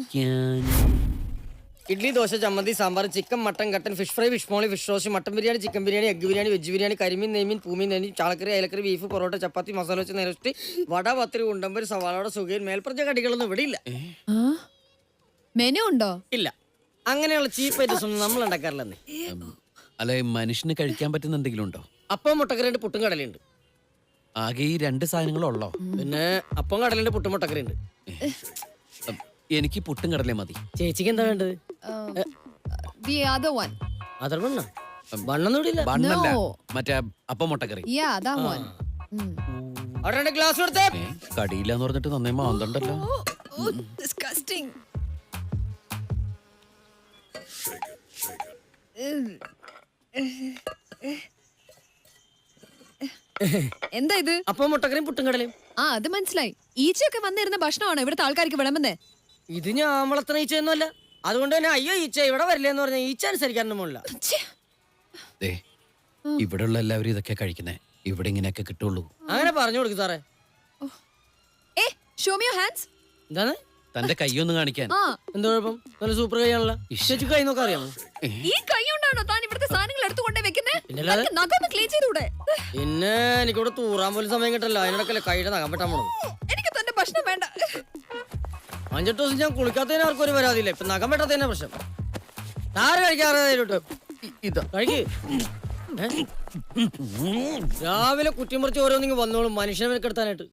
കഴിക്കാൻ ഇഡ്ലി, ദോശ, ചമ്മന്തി, sambar, chicken, mutton, കട്ടൻ, fish fry, fish molee, fish roast, mutton biryani, chicken biryani, egg biryani, veg biryani, കരിമീൻ, നെയ്മീൻ, പൂമീൻ, നെയ്മീൻ, ചാളക്കറി, അയലക്കറി, ബീഫ്, പൊറോട്ട, ചപ്പാത്തി, മസാല വെച്ച് നെരസ്റ്റ്, വട, പത്തിരി, ഉണ്ടമ്പര്, സവാളയുടെ സുഖയിൽ മേൽപ്പറഞ്ഞ കടികളൊന്നും ഇവിടെ ഇല്ല. മെനു ഉണ്ടോ? ഇല്ല, അങ്ങനെയുള്ള ചീപ്പ് ഐറ്റംസ് ഒന്നും നമ്മൾ ഉണ്ടാക്കാറില്ലെന്നേ. അല്ല, മനുഷ്യന് കഴിക്കാൻ പറ്റുന്ന എന്തെങ്കിലും ഉണ്ടോ? അപ്പം, മുട്ടക്കറിയുണ്ട്, പുട്ടും കടലുണ്ട്. ആകെ ഈ 2 സാധനങ്ങളുള്ളോ? പിന്നെ അപ്പം കടലുണ്ട്, പുട്ടും മുട്ടക്കറിയുണ്ട്. എനിക്ക് പുട്ടും കടലേ മതി. ചേച്ചിക്ക് എന്താ വേണ്ടത്? The other one. അതർ ബണ്ണ ബണ്ണൊന്നും ഇവിടെ ഇല്ല. ബണ്ണല്ല, No. മറ്റേ അപ്പം മുട്ടക്കറി. Yeah, that one. അവിടെ 2 ഗ്ലാസ് കൊടുത്തേ. കടിയില്ലാന്ന് പറഞ്ഞിട്ട് നന്നേ മാന്തണ്ടല്ലോ. Oh, disgusting. എന്താ ഇത്? അപ്പം മുട്ടക്കറിയും പുട്ടും കടലയും. അത് മനസ്സിലായി. ഈച്ചയൊക്കെ വന്നിരുന്ന ഭക്ഷണമാണോ ഇവിടുത്തെ ആൾക്കാർക്ക് വിളമ്പുന്നേ? ഇത് ഞാൻ വളർത്തുന്ന ഈച്ചയൊന്നുമല്ല. അതുകൊണ്ട് തന്നെ അയ്യോ ഈച്ച ഇവിടെ വരില്ലെന്ന് പറഞ്ഞാൽ ഈച്ച അനുസരിക്കാനൊന്നും പോണില്ല. ദേ, ഇവിടെയുള്ള എല്ലാവരും ഇതൊക്കെ കഴിക്കുന്നേ. ഇവിടെ ഇങ്ങനെയൊക്കെ കിട്ടുള്ളൂ. അങ്ങനെ പറഞ്ഞു കൊടുക്കും സാറേ. ഏ, show me your hands. എന്താണ്? തന്റെ കൈയൊന്ന് കാണിക്കാൻ. എന്താ കുഴപ്പം? നല്ല സൂപ്പർ കൈയാണല്ലോ. ചേച്ചി കൈ നോക്കാൻ അറിയാമോ? ഈ കൈ കൊണ്ടാണോ താൻ ഇവിടുത്തെ സാധനങ്ങൾ എടുത്തുകൊണ്ടേ വെക്കുന്നേ? പിന്നല്ലാതെ? നഖമൊന്ന് ക്ലീൻ ചെയ്തൂടെ? പിന്നെ എനിക്കിവിടെ തൂറാൻ പോലും സമയം കിട്ടല്ലോ. അതിനിടക്കല്ലേ കൈയുടെ നഖം വെട്ടാൻ പോണത്. എനിക്ക് തന്റെ ഭക്ഷണം വേണ്ട. 5-8 ദിവസം ഞാൻ കുളിക്കാത്തതിന് ആർക്കും ഒരു പരാതിയില്ല. ഇപ്പൊ നഖം വെട്ടാത്തതിന്റെ പ്രശ്നം. ആര് കഴിക്കാറിട്ട് ഇതാ കഴിക്ക്. രാവിലെ കുറ്റിമുറിച്ച് ഓരോന്നിങ്ങ് വന്നോളും മനുഷ്യനെ മെനക്കെടുത്താനായിട്ട്.